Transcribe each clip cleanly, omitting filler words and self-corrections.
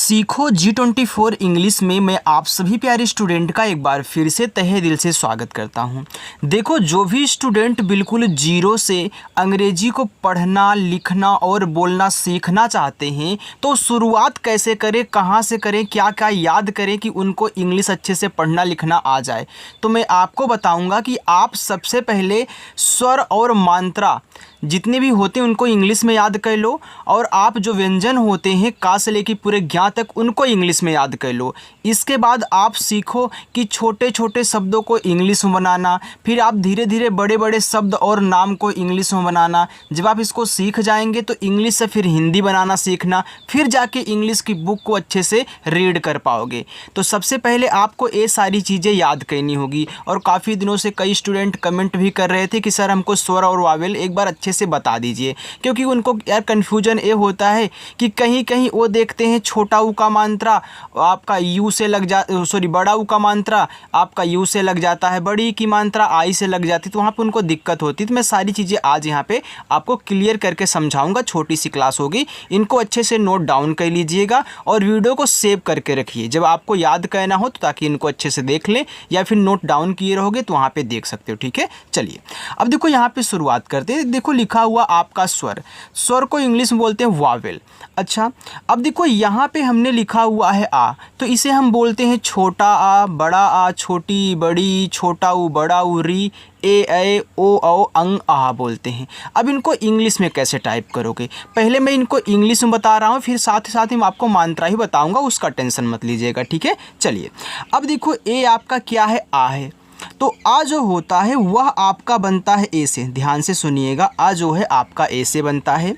सीखो G24 English में मैं आप सभी प्यारे स्टूडेंट का एक बार फिर से तहे दिल से स्वागत करता हूं। देखो, जो भी स्टूडेंट बिल्कुल जीरो से अंग्रेजी को पढ़ना, लिखना और बोलना सीखना चाहते हैं तो शुरुआत कैसे करें, कहां से करें, क्या क्या याद करें कि उनको इंग्लिश अच्छे से पढ़ना लिखना आ जाए, तो मैं आपको बताऊँगा कि आप सबसे पहले स्वर और मात्रा जितने भी होते हैं उनको इंग्लिश में याद कर लो, और आप जो व्यंजन होते हैं का से लेकर पूरे ज्ञा तक उनको इंग्लिश में याद कर लो। इसके बाद आप सीखो कि छोटे छोटे शब्दों को इंग्लिश में बनाना, फिर आप धीरे धीरे बड़े बड़े शब्द और नाम को इंग्लिश में बनाना। जब आप इसको सीख जाएंगे तो इंग्लिश से फिर हिंदी बनाना सीखना, फिर जाके इंग्लिश की बुक को अच्छे से रीड कर पाओगे। तो सबसे पहले आपको ये सारी चीज़ें याद करनी होगी। और काफ़ी दिनों से कई स्टूडेंट कमेंट भी कर रहे थे कि सर हमको स्वर और वावेल एक बार अच्छे से बता दीजिए, क्योंकि उनको यार कन्फ्यूजन ये होता है कि कहीं कहीं वो देखते हैं छोटा ऊ का मात्रा आपका यू से लग जा बड़ा ऊ का मात्रा आपका यू से लग जाता है, बड़ी की मात्रा आई से लग जाती है, तो वहाँ पे उनको दिक्कत होती है। तो मैं सारी चीज़ें आज यहाँ पे आपको क्लियर करके समझाऊंगा। छोटी सी क्लास होगी, इनको अच्छे से नोट डाउन कर लीजिएगा और वीडियो को सेव करके रखिए जब आपको याद करना हो, तो ताकि इनको अच्छे से देख लें, या फिर नोट डाउन किए रहोगे तो वहाँ पर देख सकते हो। ठीक है, चलिए अब देखो यहाँ पर शुरुआत करते हैं। देखो लिखा हुआ आपका स्वर, स्वर को इंग्लिश में बोलते हैं वावेल। अच्छा, अब देखो यहाँ पे हमने लिखा हुआ है आ, तो इसे हम बोलते हैं छोटा आ, बड़ा आ, छोटी बड़ी, छोटा ऊ, बड़ा ऊ, री, ए ओ अंग आ बोलते हैं। अब इनको इंग्लिश में कैसे टाइप करोगे, पहले मैं इनको इंग्लिश में बता रहा हूँ, फिर साथ ही साथ मैं आपको मात्रा ही बताऊँगा, उसका टेंशन मत लीजिएगा। ठीक है, चलिए अब देखो ए आपका क्या है, आ है, तो आ जो होता है वह आपका बनता है ए से। ध्यान से सुनिएगा, आ जो है आपका ए से बनता है।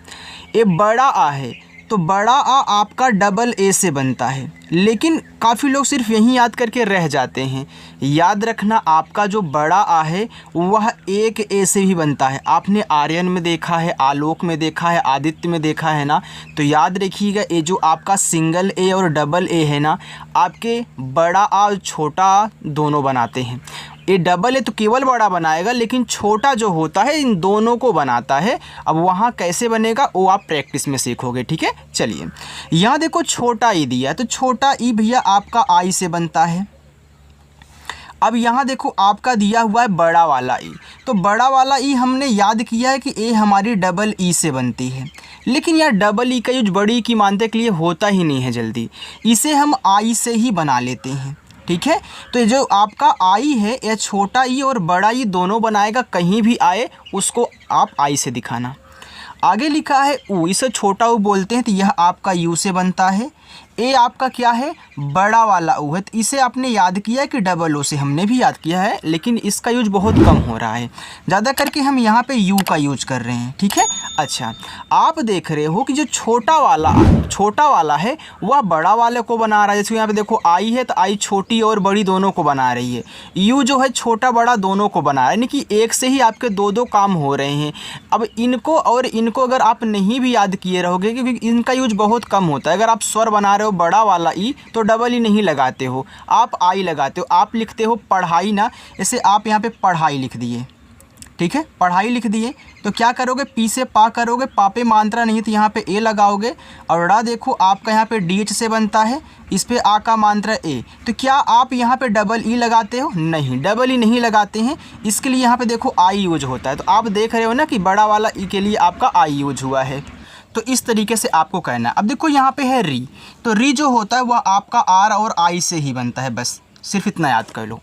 ए बड़ा आ है, तो बड़ा आ आपका डबल ए से बनता है। लेकिन काफ़ी लोग सिर्फ यही याद करके रह जाते हैं। याद रखना, आपका जो बड़ा आ है वह एक ए से भी बनता है। आपने आर्यन में देखा है, आलोक में देखा है, आदित्य में देखा है ना, तो याद रखिएगा ये जो आपका सिंगल ए और डबल ए है ना, आपके बड़ा आ और छोटा आ दोनों बनाते हैं। ये डबल है तो केवल बड़ा बनाएगा, लेकिन छोटा जो होता है इन दोनों को बनाता है। अब वहाँ कैसे बनेगा वो आप प्रैक्टिस में सीखोगे। ठीक है, चलिए यहाँ देखो छोटा ई दिया है, तो छोटा ई भैया आपका आई से बनता है। अब यहाँ देखो आपका दिया हुआ है बड़ा वाला ई, तो बड़ा वाला ई हमने याद किया है कि ए हमारी डबल ई से बनती है। लेकिन यार डबल ई का यूज बड़ी की मानते के लिए होता ही नहीं है जल्दी, इसे हम आई से ही बना लेते हैं। ठीक है, तो ये जो आपका आई है यह छोटा ई और बड़ा ई दोनों बनाएगा, कहीं भी आए उसको आप आई से दिखाना। आगे लिखा है ऊ, इसे छोटा ऊ बोलते हैं, तो यह आपका यू से बनता है। ए आपका क्या है, बड़ा वाला ऊ है, तो इसे आपने याद किया है कि डबल ओ से, हमने भी याद किया है, लेकिन इसका यूज बहुत कम हो रहा है, ज़्यादा करके हम यहाँ पे यू का यूज कर रहे हैं। ठीक है, अच्छा आप देख रहे हो कि जो छोटा वाला है वह बड़ा वाले को बना रहा है। जैसे यहाँ पे देखो आई है, तो आई छोटी और बड़ी दोनों को बना रही है। यू जो है छोटा बड़ा दोनों को बना रहा है, यानी कि एक से ही आपके दो काम हो रहे हैं। अब इनको और इनको अगर आप नहीं भी याद किए रहोगे, क्योंकि इनका यूज बहुत कम होता है। अगर आप स्वर बना रहे हो बड़ा वाला ई, तो डबल ई नहीं लगाते हो, आप आई लगाते हो। आप लिखते हो पढ़ाई ना, जैसे आप यहाँ पे पढ़ाई लिख दिए। ठीक है, पढ़ाई लिख दिए, तो क्या करोगे, पी से पा करोगे, पा पे मात्रा नहीं तो यहाँ पे ए लगाओगे। और ड़ा देखो आपका यहाँ पे डी एच से बनता है, इस पे आ का मात्रा ए, तो क्या आप यहाँ पे डबल ई लगाते हो, नहीं, डबल ई नहीं लगाते हैं। इसके लिए यहाँ पे देखो आई यूज होता है, तो आप देख रहे हो ना कि बड़ा वाला ई के लिए आपका आई यूज हुआ है। तो इस तरीके से आपको कहना है। अब देखो यहाँ पे है री, तो री जो होता है वह आपका आर और आई से ही बनता है, बस सिर्फ इतना याद कर लो।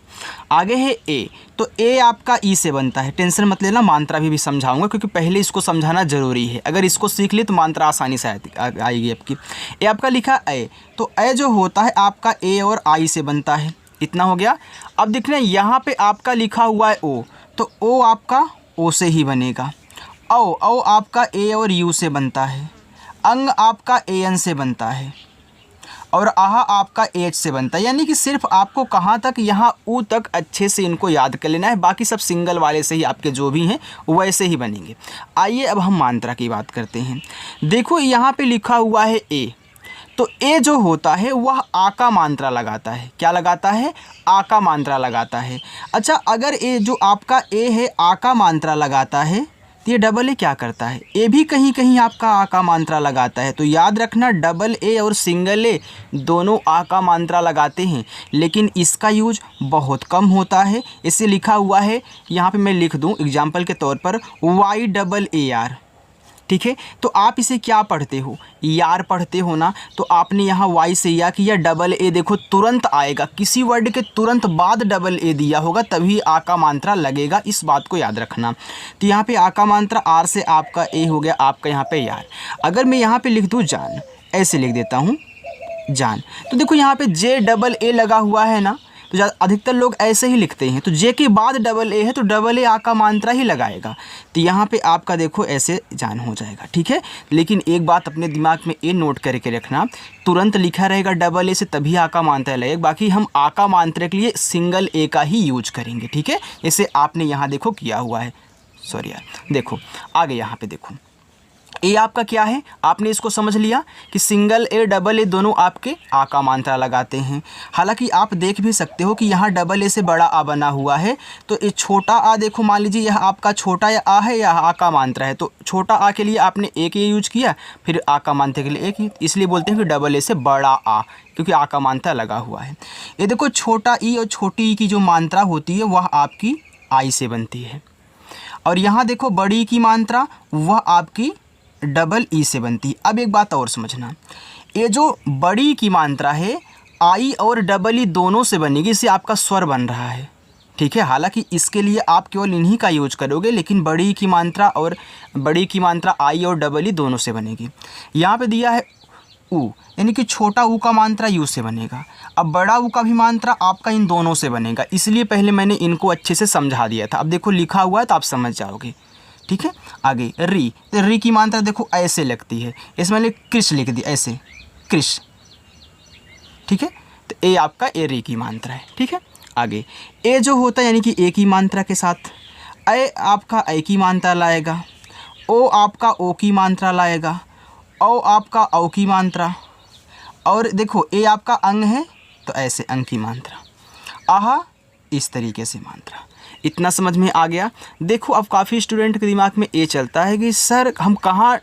आगे है ए, तो ए आपका ई से बनता है। टेंशन मत लेना, मात्रा भी समझाऊंगा, क्योंकि पहले इसको समझाना ज़रूरी है। अगर इसको सीख ले तो मात्रा आसानी से आएगी आपकी। ए आपका लिखा ए, तो ए जो होता है आपका ए और आई से बनता है। इतना हो गया। अब देख रहे हैं यहाँ पे आपका लिखा हुआ है ओ, तो ओ आपका ओ से ही बनेगा। औ आपका ए और यू से बनता है। अंग आपका ए एन से बनता है, और आह आपका एच से बनता है। यानी कि सिर्फ आपको कहाँ तक, यहाँ ऊ तक अच्छे से इनको याद कर लेना है, बाकी सब सिंगल वाले से ही आपके जो भी हैं वैसे ही बनेंगे। आइए अब हम मात्रा की बात करते हैं। देखो यहाँ पे लिखा हुआ है ए, तो ए जो होता है वह आ का मात्रा लगाता है। क्या लगाता है, आ का मात्रा लगाता है। अच्छा, अगर ए जो आपका ए है आ का मात्रा लगाता है, तो ये डबल ए क्या करता है, ए भी कहीं कहीं आपका आ का मात्रा लगाता है। तो याद रखना डबल ए और सिंगल ए दोनों आ का मात्रा लगाते हैं, लेकिन इसका यूज बहुत कम होता है। इसे लिखा हुआ है, यहाँ पे मैं लिख दूँ एग्जाम्पल के तौर पर वाई डबल ए आर। ठीक है, तो आप इसे क्या पढ़ते हो, यार पढ़ते हो ना। तो आपने यहाँ वाई से या किया, डबल ए देखो तुरंत आएगा, किसी वर्ड के तुरंत बाद डबल ए दिया होगा तभी आ का मात्रा लगेगा, इस बात को याद रखना। तो यहाँ पे आ का मात्रा आर से आपका ए हो गया, आपका यहाँ पे यार। अगर मैं यहाँ पे लिख दूँ जान, ऐसे लिख देता हूँ जान, तो देखो यहाँ पे जे डबल ए लगा हुआ है ना, तो अधिकतर लोग ऐसे ही लिखते हैं। तो जे के बाद डबल ए है तो डबल ए आ का मात्रा ही लगाएगा। तो यहाँ पे आपका देखो ऐसे जान हो जाएगा। ठीक है, लेकिन एक बात अपने दिमाग में ये नोट करके रखना, तुरंत लिखा रहेगा डबल ए से तभी आ का मात्रा लगेगा, बाकी हम आ का मात्रा के लिए सिंगल ए का ही यूज करेंगे। ठीक है, जैसे आपने यहाँ देखो किया हुआ है, सॉरी यार, देखो आगे यहाँ पे देखो ए आपका क्या है, आपने इसको समझ लिया कि सिंगल ए डबल ए दोनों आपके आ का मात्रा लगाते हैं। हालांकि आप देख भी सकते हो कि यहाँ डबल ए से बड़ा आ बना हुआ है, तो ये छोटा आ देखो, मान लीजिए यह आपका छोटा या आ है या आ का मात्रा है, तो छोटा आ के लिए आपने एक ए यूज किया, फिर आ का मात्रा के लिए एक ही, इसलिए बोलते हैं कि डबल ए से बड़ा आ, क्योंकि आ का मात्रा लगा हुआ है। ये देखो छोटा ई और छोटी ई की जो मात्रा होती है वह आपकी आई से बनती है, और यहाँ देखो बड़ी की मात्रा वह आपकी डबल ई से बनती है। अब एक बात और समझना, ये जो बड़ी की मात्रा है आई और डबल ई दोनों से बनेगी, इससे आपका स्वर बन रहा है। ठीक है, हालांकि इसके लिए आप केवल इन्हीं का यूज करोगे, लेकिन बड़ी की मात्रा आई और डबल ई दोनों से बनेगी। यहाँ पे दिया है ऊ, यानी कि छोटा ऊ का मात्रा यू से बनेगा। अब बड़ा ऊ का भी मात्रा आपका इन दोनों से बनेगा, इसलिए पहले मैंने इनको अच्छे से समझा दिया था। अब देखो लिखा हुआ है तो आप समझ जाओगे। ठीक है, आगे री, तो री की मात्रा देखो ऐसे लगती है, इसमें मैंने कृष लिख दिया ऐसे, कृष। ठीक है, तो ए आपका ए री की मात्रा है। ठीक है, आगे ए जो होता है यानी कि ए की मात्रा के साथ ए आपका ए की मात्रा लाएगा, ओ आपका ओ की मात्रा लाएगा, औ आपका औ की मात्रा, और देखो ए आपका अंग है तो ऐसे अंग की मात्रा, आहा इस तरीके से मात्रा। इतना समझ में आ गया। देखो अब काफ़ी स्टूडेंट के दिमाग में ये चलता है कि सर हम कहाँ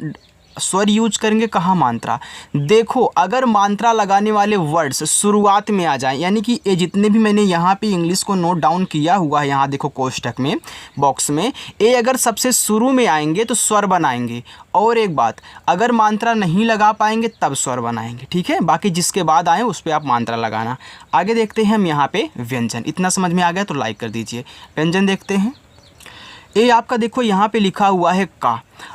स्वर यूज करेंगे, कहाँ मात्रा। देखो अगर मात्रा लगाने वाले वर्ड्स शुरुआत में आ जाएं, यानी कि ये जितने भी मैंने यहाँ पे इंग्लिश को नोट डाउन किया हुआ है, यहाँ देखो कोष्टक में बॉक्स में, ये अगर सबसे शुरू में आएंगे तो स्वर बनाएंगे। और एक बात, अगर मात्रा नहीं लगा पाएंगे तब स्वर बनाएंगे। ठीक है, बाकी जिसके बाद आए उस पर आप मात्रा लगाना। आगे देखते हैं हम यहाँ पे व्यंजन। इतना समझ में आ गया तो लाइक कर दीजिए। व्यंजन देखते हैं, ये आपका देखो यहाँ पे लिखा हुआ है का।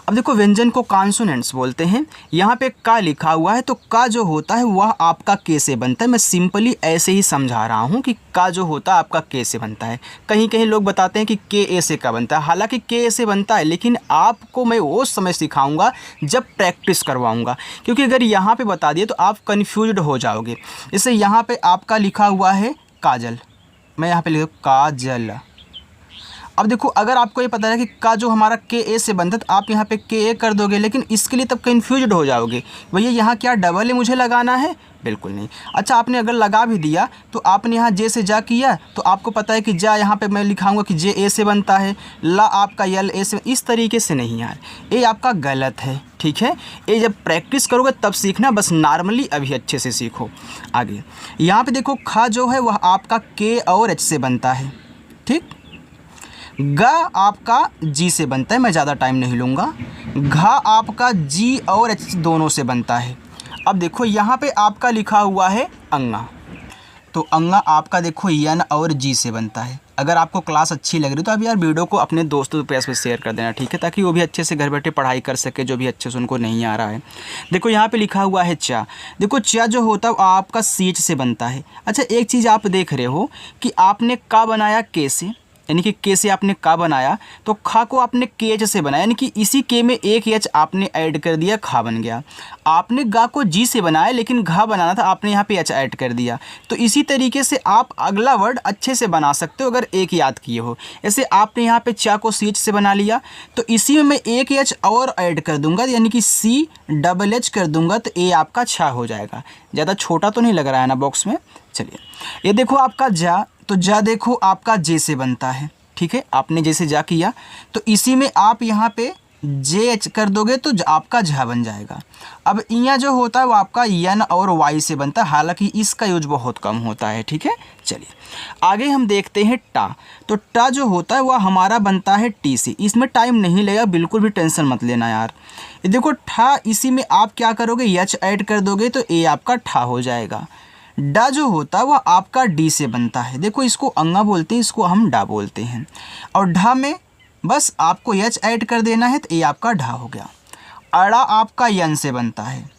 अब देखो व्यंजन को कॉन्सोनेंट्स बोलते हैं, यहाँ पे का लिखा हुआ है, तो का जो होता है वह आपका के से बनता है। मैं सिंपली ऐसे ही समझा रहा हूँ कि का जो होता है आपका के से बनता है। कहीं कहीं लोग बताते हैं कि के ए से का बनता है, हालांकि के ए से बनता है, लेकिन आपको मैं वो समय सिखाऊंगा जब प्रैक्टिस करवाऊंगा, क्योंकि अगर यहाँ पे बता दिए तो आप कन्फ्यूज्ड हो जाओगे। जैसे यहाँ पे आपका लिखा हुआ है काजल, मैं यहाँ पे लिखूँ काजल। अब देखो अगर आपको ये पता है कि का जो हमारा के ए से बनता है तो आप यहाँ पे के ए कर दोगे, लेकिन इसके लिए तब कन्फ्यूज्ड हो जाओगे, भैया यहाँ क्या डबल ए मुझे लगाना है, बिल्कुल नहीं। अच्छा आपने अगर लगा भी दिया तो आपने यहाँ जे से जा किया, तो आपको पता है कि जा यहाँ पे मैं लिखाऊंगा कि जे ए से बनता है, ला आपका यल ए से, इस तरीके से नहीं यार, ये आपका गलत है। ठीक है, ये जब प्रैक्टिस करोगे तब सीखना, बस नॉर्मली अभी अच्छे से सीखो। आगे यहाँ पे देखो खा जो है वह आपका के और एच से बनता है। ठीक, ग आपका जी से बनता है, मैं ज़्यादा टाइम नहीं लूँगा। घा आपका जी और एच दोनों से बनता है। अब देखो यहाँ पे आपका लिखा हुआ है अंगा, तो अंगा आपका देखो यन और जी से बनता है। अगर आपको क्लास अच्छी लग रही तो आप यार वीडियो को अपने दोस्तों पे शेयर कर देना, ठीक है, ताकि वो भी अच्छे से घर बैठे पढ़ाई कर सके, जो भी अच्छे से उनको नहीं आ रहा है। देखो यहाँ पे लिखा हुआ है चा, देखो चा जो होता है आपका सीच से बनता है। अच्छा एक चीज़ आप देख रहे हो कि आपने का बनाया के से, यानी कि के से आपने का बनाया, तो खा को आपने के एच से बनाया, यानी कि इसी के में एक एच आपने ऐड कर दिया, खा बन गया। आपने गा को जी से बनाया, लेकिन घा बनाना था, आपने यहाँ पे एच ऐड कर दिया। तो इसी तरीके से आप अगला वर्ड अच्छे से बना सकते हो अगर एक याद किए हो। ऐसे आपने यहाँ पे चा को सी एच से बना लिया, तो इसी में मैं एक एच और ऐड कर दूंगा, यानी कि सी डबल एच कर दूंगा, तो ए आपका छा हो जाएगा। ज़्यादा छोटा तो नहीं लग रहा है ना बॉक्स में। चलिए ये देखो आपका जा, तो जा देखो आपका जे से बनता है। ठीक है, आपने जैसे जा किया तो इसी में आप यहाँ पे जे एच कर दोगे तो आपका झा बन जाएगा। अब यहाँ जो होता है वो आपका यन और वाई से बनता है, हालांकि इसका यूज बहुत कम होता है। ठीक है, चलिए आगे हम देखते हैं टा। तो टा जो होता है वह हमारा बनता है टी से। इसमें टाइम नहीं लगेगा, बिल्कुल भी टेंशन मत लेना यार। ये देखो ठा, इसी में आप क्या करोगे, यच ऐड कर दोगे तो ए आपका ठा हो जाएगा। डा जो होता है वह आपका डी से बनता है। देखो इसको अंगा बोलते हैं, इसको हम डा बोलते हैं। और ढा में बस आपको यच ऐड कर देना है तो ये आपका ढा हो गया। अड़ा आपका यन से बनता है।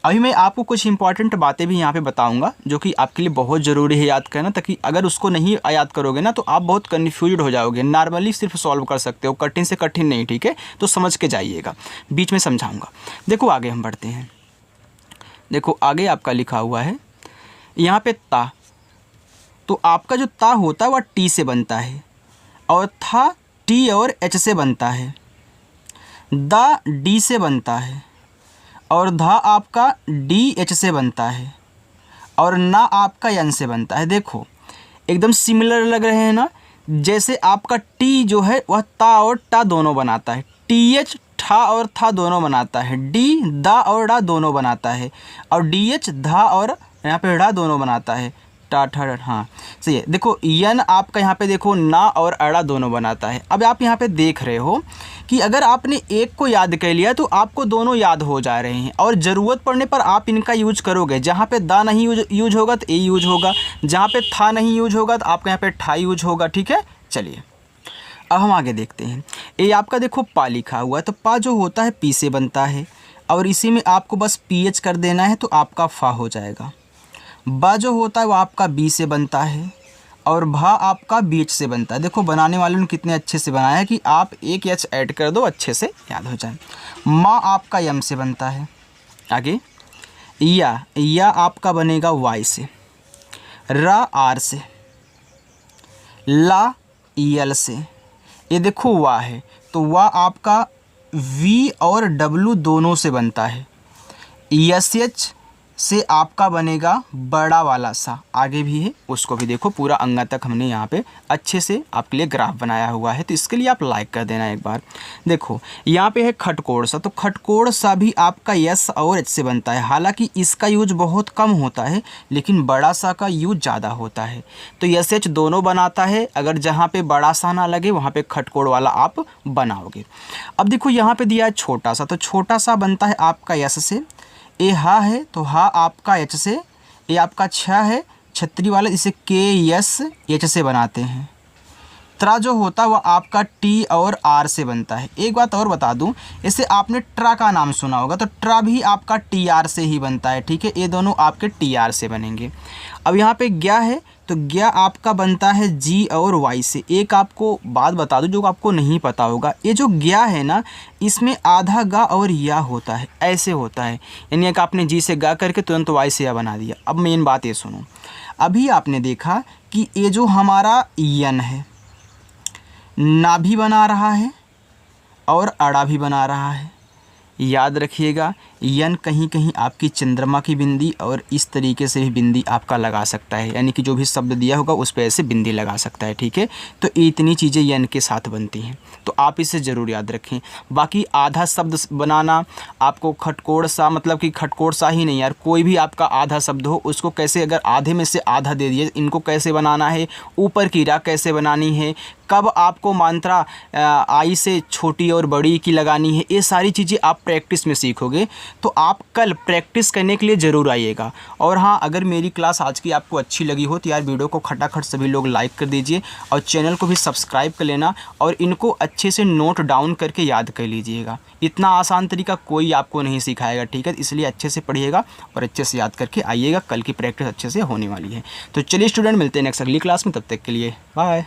अभी मैं आपको कुछ इंपॉर्टेंट बातें भी यहाँ पे बताऊंगा जो कि आपके लिए बहुत ज़रूरी है याद करना, ताकि अगर उसको नहीं याद करोगे ना तो आप बहुत कन्फ्यूज हो जाओगे। नॉर्मली सिर्फ सॉल्व कर सकते हो, कठिन से कठिन नहीं। ठीक है, तो समझ के जाइएगा, बीच में समझाऊँगा। देखो आगे हम बढ़ते हैं। देखो आगे आपका लिखा हुआ है यहाँ पे ता। तो आपका जो ता होता है वह टी से बनता है और था टी और एच से बनता है। दा डी से बनता है और धा आपका डी एच से बनता है और ना आपका यन से बनता है। देखो एकदम सिमिलर लग रहे हैं ना। जैसे आपका टी जो है वह ता और टा दोनों बनाता है, टी एच ठा और था दोनों बनाता है, डी दा और डा दोनों बनाता है और डी एच धा और यहाँ पे ड़ा दोनों बनाता है। टा ठा, हाँ सही है। देखो यन आपका यहाँ पे देखो ना और अड़ा दोनों बनाता है। अब आप यहाँ पे देख रहे हो कि अगर आपने एक को याद कर लिया तो आपको दोनों याद हो जा रहे हैं और ज़रूरत पड़ने पर आप इनका यूज करोगे। जहाँ पे दा नहीं यूज होगा तो ए यूज होगा, जहाँ पे था नहीं यूज होगा तो आपका यहाँ पे ठा यूज होगा। ठीक है, चलिए अब हम आगे देखते हैं। ये आपका देखो पा लिखा हुआ है, तो पा जो होता है पी से बनता है और इसी में आपको बस पी एच कर देना है तो आपका फा हो जाएगा। बा जो होता है वो आपका बी से बनता है और भा आपका बी एच से बनता है। देखो बनाने वाले ने कितने अच्छे से बनाया है कि आप एक एच ऐड कर दो, अच्छे से याद हो जाए। माँ आपका यम से बनता है। आगे या आपका बनेगा वाई से, रा आर से, ला यल से। ये देखो वाह है तो वाह आपका वी और डब्लू दोनों से बनता है। एस एच से आपका बनेगा बड़ा वाला सा, आगे भी है उसको भी देखो पूरा अंगा तक हमने यहाँ पे अच्छे से आपके लिए ग्राफ बनाया हुआ है, तो इसके लिए आप लाइक कर देना एक बार। देखो यहाँ पे है खटकोड़ सा, तो खटकोड़ सा भी आपका यस और एच से बनता है। हालांकि इसका यूज बहुत कम होता है लेकिन बड़ा सा का यूज ज़्यादा होता है, तो यस एच दोनों बनाता है। अगर जहाँ पे बड़ा सा ना लगे वहाँ पे खटकोड़ वाला आप बनाओगे। अब देखो यहाँ पे दिया है छोटा सा, तो छोटा सा बनता है आपका यस से। ए हा है तो हा आपका एच से। ए आपका छ है छतरी वाला, इसे के यस एच से बनाते हैं। त्रा जो होता है वह आपका टी और आर से बनता है। एक बात और बता दूं, इसे आपने ट्रा का नाम सुना होगा, तो ट्रा भी आपका टी आर से ही बनता है। ठीक है, ये दोनों आपके टी आर से बनेंगे। अब यहाँ पे ज्ञा है तो ज्ञा आपका बनता है जी और वाई से। एक आपको बात बता दूं जो आपको नहीं पता होगा, ये जो ज्ञा है ना इसमें आधा गा और या होता है, ऐसे होता है। यानी कि आपने जी से गा करके तुरंत वाई से या बना दिया। अब मेन बात ये सुनो, अभी आपने देखा कि ये जो हमारा यन है ना भी बना रहा है और अड़ा भी बना रहा है। याद रखिएगा यन कहीं कहीं आपकी चंद्रमा की बिंदी और इस तरीके से भी बिंदी आपका लगा सकता है, यानी कि जो भी शब्द दिया होगा उस पर ऐसे बिंदी लगा सकता है। ठीक है, तो इतनी चीज़ें यन के साथ बनती हैं, तो आप इसे ज़रूर याद रखें। बाकी आधा शब्द बनाना आपको खटकोड़ सा, मतलब कि खटकोड़ सा ही नहीं यार, कोई भी आपका आधा शब्द हो उसको कैसे, अगर आधे में से आधा दे दिए, इनको कैसे बनाना है, ऊपर की रा कैसे बनानी है, कब आपको मात्रा आई से छोटी और बड़ी की लगानी है, ये सारी चीज़ें आप प्रैक्टिस में सीखोगे। तो आप कल प्रैक्टिस करने के लिए ज़रूर आइएगा। और हाँ, अगर मेरी क्लास आज की आपको अच्छी लगी हो तो यार वीडियो को खटाखट सभी लोग लाइक कर दीजिए और चैनल को भी सब्सक्राइब कर लेना और इनको अच्छे से नोट डाउन करके याद कर लीजिएगा। इतना आसान तरीका कोई आपको नहीं सिखाएगा। ठीक है, इसलिए अच्छे से पढ़िएगा और अच्छे से याद करके आइएगा, कल की प्रैक्टिस अच्छे से होने वाली है। तो चलिए स्टूडेंट, मिलते हैं नेक्स्ट अगली क्लास में, तब तक के लिए बाय।